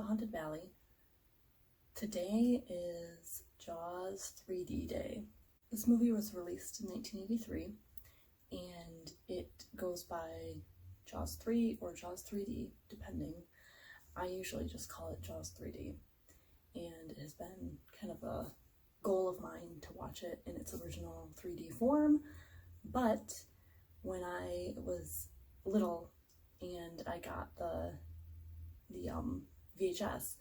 the Haunted Valley. Today is Jaws 3D Day. This movie was released in 1983, and it goes by Jaws 3 or Jaws 3D, depending. I usually just call it Jaws 3D, and it has been kind of a goal of mine to watch it in its original 3D form, but when I was little and I got the VHS,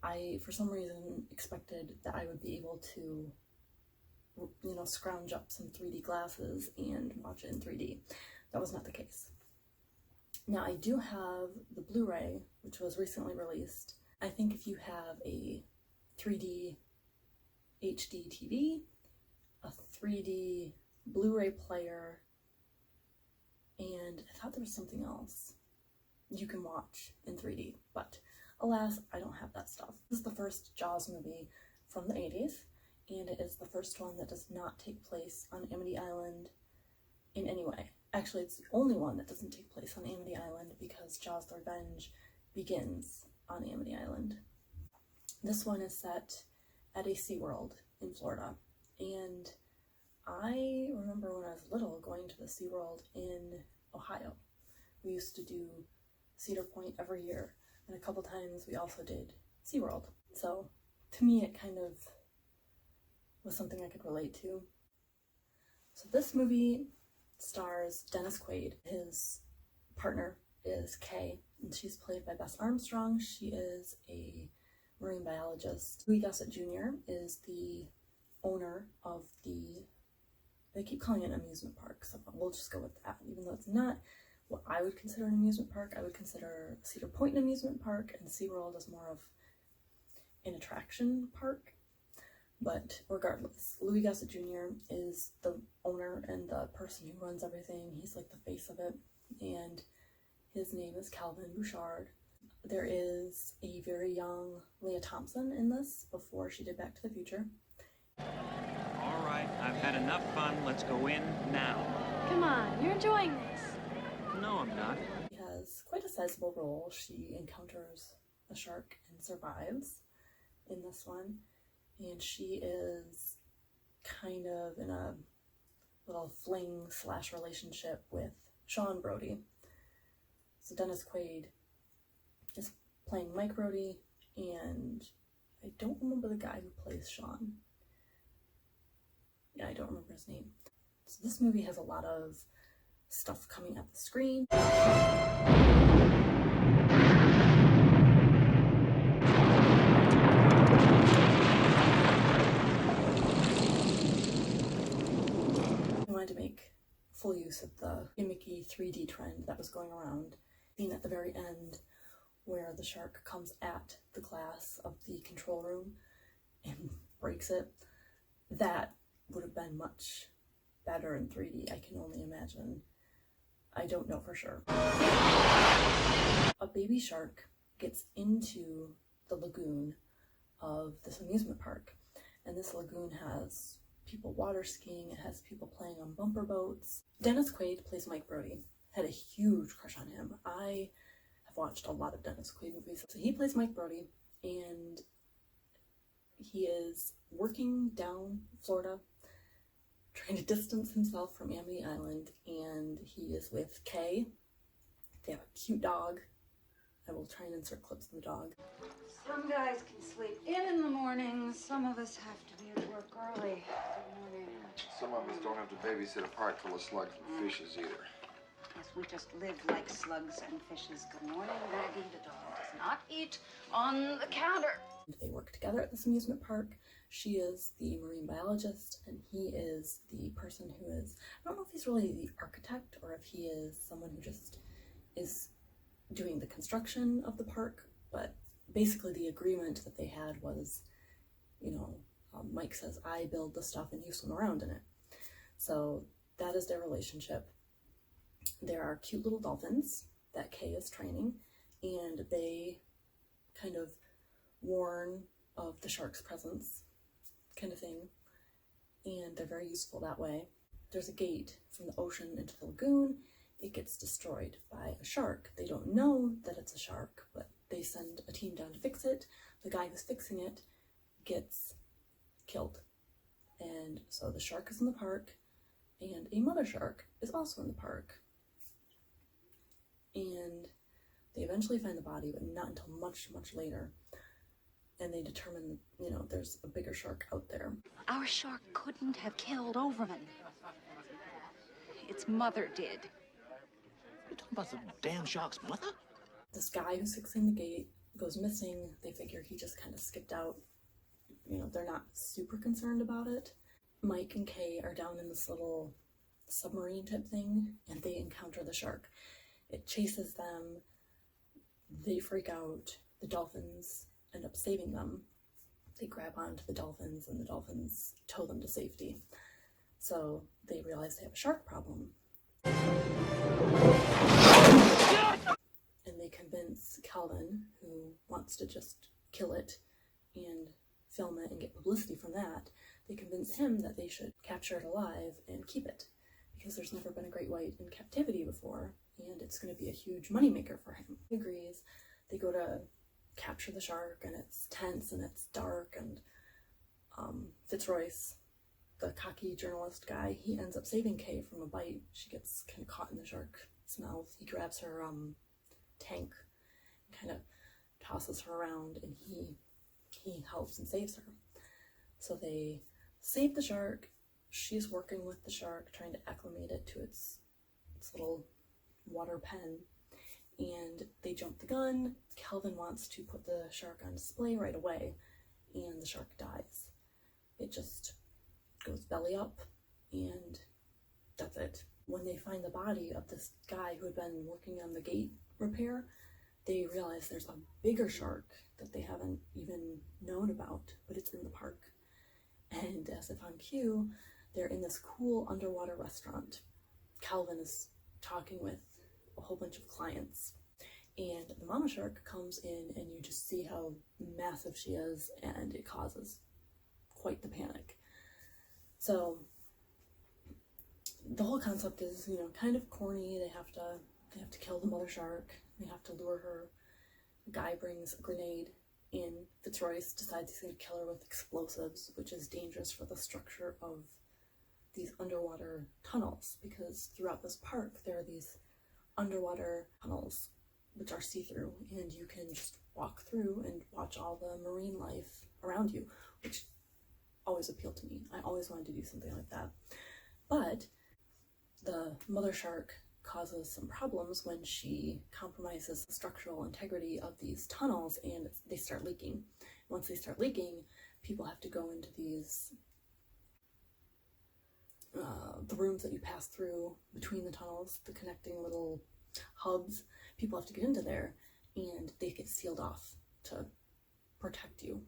I, for some reason, expected that I would be able to, scrounge up some 3D glasses and watch it in 3D. That was not the case. Now, I do have the Blu-ray, which was recently released. I think if you have a 3D HD TV, a 3D Blu-ray player, and I thought there was something else you can watch in 3D, but alas, I don't have that stuff. This is the first Jaws movie from the 80s, and it is the first one that does not take place on Amity Island in any way. Actually, it's the only one that doesn't take place on Amity Island because Jaws the Revenge begins on Amity Island. This one is set at a SeaWorld in Florida, and I remember when I was little going to the SeaWorld in Ohio. We used to do Cedar Point every year, and a couple times we also did SeaWorld. So to me, it kind of was something I could relate to. So this movie stars Dennis Quaid. His partner is Kay, and she's played by Bess Armstrong. She is a marine biologist. Gossett Jr. is the owner of they keep calling it an amusement park, so we'll just go with that. Even though it's not what I would consider an amusement park, I would consider Cedar Point an amusement park, and SeaWorld is more of an attraction park. But regardless, Gossett Jr. is the owner and the person who runs everything. He's like the face of it, and his name is Calvin Bouchard. There is a very young Leah Thompson in this before she did Back to the Future. All right, I've had enough fun. Let's go in now. Come on, you're enjoying this. No, I'm not. She has quite a sizable role. She encounters a shark and survives in this one. And she is kind of in a little fling/relationship with Sean Brody. So Dennis Quaid is playing Mike Brody, and I don't remember the guy who plays Sean. Yeah, I don't remember his name. So this movie has a lot of stuff coming at the screen. To make full use of the gimmicky 3D trend that was going around. Scene at the very end where the shark comes at the glass of the control room and breaks it. That would have been much better in 3D, I can only imagine. I don't know for sure. A baby shark gets into the lagoon of this amusement park, and this lagoon has people water skiing, it has people playing on bumper boats. Dennis Quaid plays Mike Brody. Had a huge crush on him. I have watched a lot of Dennis Quaid movies. So he plays Mike Brody, and he is working down Florida, trying to distance himself from Amity Island, and he is with Kay. They have a cute dog. I will try and insert clips of the dog. Some guys can sleep in the morning. Some of us have to be at work early. Good morning. Some of us don't have to babysit a park full of slugs and fishes either. Yes, we just live like slugs and fishes. Good morning, Maggie. The dog does not eat on the counter. They work together at this amusement park. She is the marine biologist, and he is the person who is, I don't know if he's really the architect or if he is someone who just is doing the construction of the park, but basically the agreement that they had was, Mike says, I build the stuff and you swim around in it. So that is their relationship. There are cute little dolphins that Kay is training, and they kind of warn of the shark's presence, kind of thing, and they're very useful that way. There's a gate from the ocean into the lagoon. It gets destroyed by a shark. They don't know that it's a shark, but they send a team down to fix it. The guy who's fixing it gets killed. And so the shark is in the park, and a mother shark is also in the park. And they eventually find the body, but not until much, much later. And they determine, you know, there's a bigger shark out there. Our shark couldn't have killed Overman. Its mother did. You talking about the damn shark's mother? This guy who's fixing the gate goes missing. They figure he just kind of skipped out. You know, they're not super concerned about it. Mike and Kay are down in this little submarine type thing, and they encounter the shark. It chases them. They freak out. The dolphins end up saving them. They grab onto the dolphins, and the dolphins tow them to safety. So they realize they have a shark problem. And they convince Calvin, who wants to just kill it and film it and get publicity from that, they convince him that they should capture it alive and keep it, because there's never been a great white in captivity before, and it's going to be a huge moneymaker for him. He agrees. They go to capture the shark, and it's tense and it's dark, and Fitzroyce, the cocky journalist guy, he ends up saving Kay from a bite. She gets kind of caught in the shark's mouth. He grabs her tank and kind of tosses her around, and he helps and saves her. So they save the shark. She's working with the shark, trying to acclimate it to its little water pen, and they jump the gun. Calvin wants to put the shark on display right away, and the shark dies. It just goes belly up, and that's it. When they find the body of this guy who had been working on the gate repair, they realize there's a bigger shark that they haven't even known about, but it's in the park. And as if on cue, they're in this cool underwater restaurant. Calvin is talking with a whole bunch of clients, and the mama shark comes in, and you just see how massive she is, and it causes quite the panic. So the whole concept is, you know, kind of corny. They have to kill the mother shark. They have to lure her. The guy brings a grenade in. Fitzroyce decides he's going to kill her with explosives, which is dangerous for the structure of these underwater tunnels, because throughout this park there are these underwater tunnels which are see-through, and you can just walk through and watch all the marine life around you, which always appealed to me. I always wanted to do something like that. But the mother shark causes some problems when she compromises the structural integrity of these tunnels, and they start leaking. Once they start leaking, people have to go into these the rooms that you pass through between the tunnels, the connecting little hubs. People have to get into there, and they get sealed off to protect you.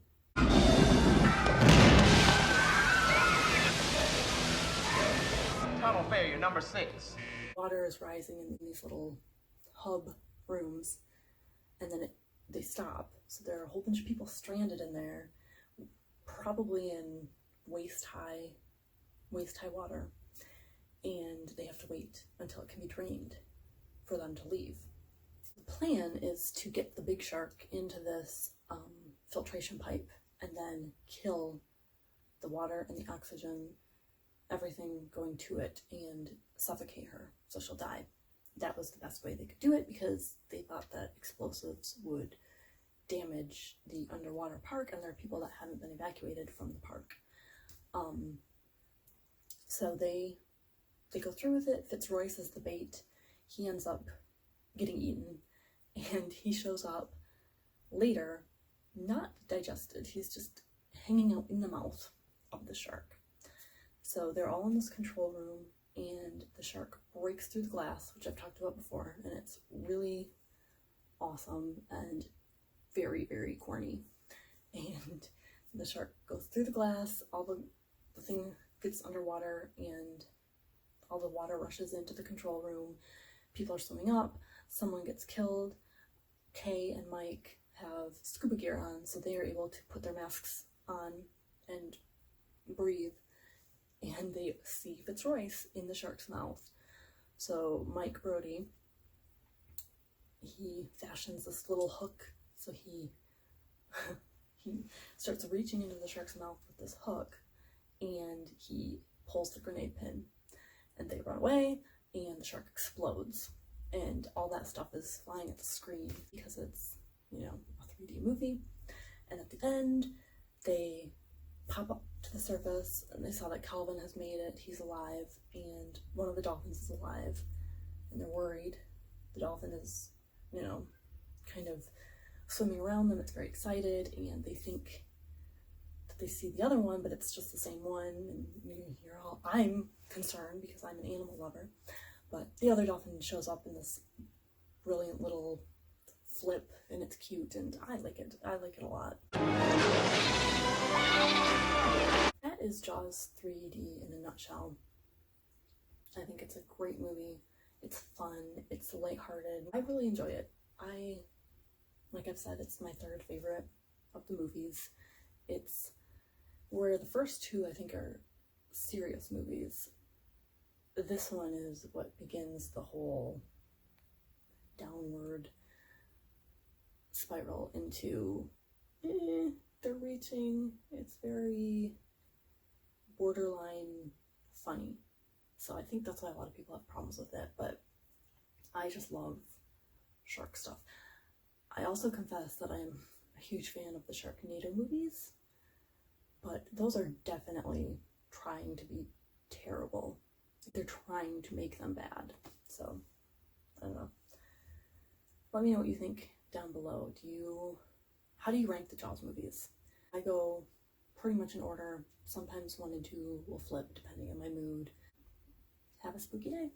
Tunnel failure number 6. Water is rising in these little hub rooms, and then they stop. So there are a whole bunch of people stranded in there, probably in waist-high water, and they have to wait until it can be drained for them to leave. The plan is to get the big shark into this filtration pipe and then kill the water and the oxygen, everything going to it, and suffocate her so she'll die. That was the best way they could do it, because they thought that explosives would damage the underwater park, and there are people that haven't been evacuated from the park. So they go through with it. Fitzroyce is the bait. He ends up getting eaten, and he shows up later, not digested. He's just hanging out in the mouth of the shark. So they're all in this control room, and the shark breaks through the glass, which I've talked about before, and it's really awesome and very, very corny. And the shark goes through the glass, all the thing gets underwater, and all the water rushes into the control room. People are swimming up, someone gets killed. Kay and Mike have scuba gear on, so they are able to put their masks on and breathe, and they see Fitzroyce in the shark's mouth. So Mike Brody, he fashions this little hook So he he starts reaching into the shark's mouth with this hook, and he pulls the grenade pin, and they run away, and the shark explodes, and all that stuff is flying at the screen because it's, you know, a 3D movie. And at the end, they pop up to the surface, and they saw that Calvin has made it. He's alive, and one of the dolphins is alive, and they're worried. The dolphin is, you know, kind of swimming around them. It's very excited, and they think that they see the other one, but it's just the same one. And you're all, I'm concerned because I'm an animal lover, but the other dolphin shows up in this brilliant little flip, and it's cute, and I like it. I like it a lot. That is Jaws 3D in a nutshell. I think it's a great movie. It's fun. It's lighthearted. I really enjoy it. Like I've said, it's my third favorite of the movies. It's where the first two I think are serious movies. This one is what begins the whole downward spiral into they're reaching. It's very borderline funny. So I think that's why a lot of people have problems with it, but I just love shark stuff. I also confess that I'm a huge fan of the Sharknado movies, but those are definitely trying to be terrible. They're trying to make them bad. So, I don't know. Let me know what you think down below. How do you rank the Jaws movies? I go pretty much in order. Sometimes 1 and 2 will flip depending on my mood. Have a spooky day.